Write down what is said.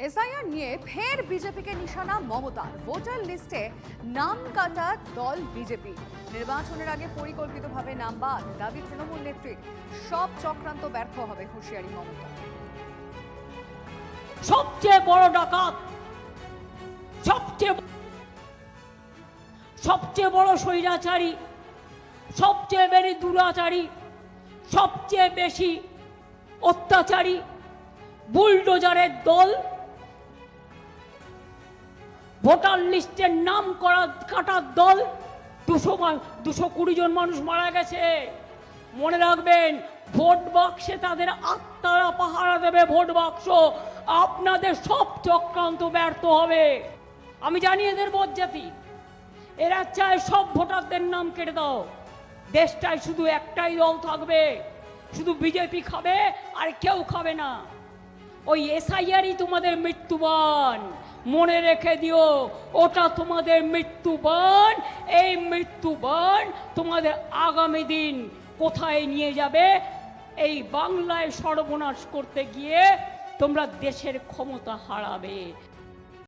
SIR নিয়ে ফের বিজেপিকে নিশানা মমতার। ভোটার লিস্টে নাম কাটা দল বিজেপি। নির্বাচনের আগে পরিকল্পিতভাবে নাম বাদ দাবি তৃণমূল নেত্রীর। সব চক্রান্ত ব্যর্থ হবে হুঁশিয়ারি মমতা। সবচেয়ে বড় ডাকাত, সবচেয়ে বড় স্বৈরাচারী, সবচেয়ে বেশি দুরাচারী, সবচেয়ে বেশি অত্যাচারী বুলডোজারের দল ভোটার লিস্টের নাম কাটার দল। 220 জন মানুষ মারা গেছে। মনে রাখবেন, ভোট বাক্সে তাদের আত্মারা পাহারা দেবে। ভোট বাক্স আপনাদের সব চক্রান্ত ব্যর্থ হবে। আমি জানি এদের বজ্জাতি, এরা চায় সব ভোটারদের নাম কেটে দাও। দেশটায় শুধু একটাই দল থাকবে, শুধু বিজেপি খাবে আর কেউ খাবে না। ওই এসআইআরই তোমাদের মৃত্যুবান, মনে রেখে দিও, ওটা তোমাদের মৃত্যুবান। এই মৃত্যুবান তোমাদের আগামী দিন কোথায় নিয়ে যাবে? এই বাংলায় সর্বনাশ করতে গিয়ে তোমরা দেশের ক্ষমতা হারাবে।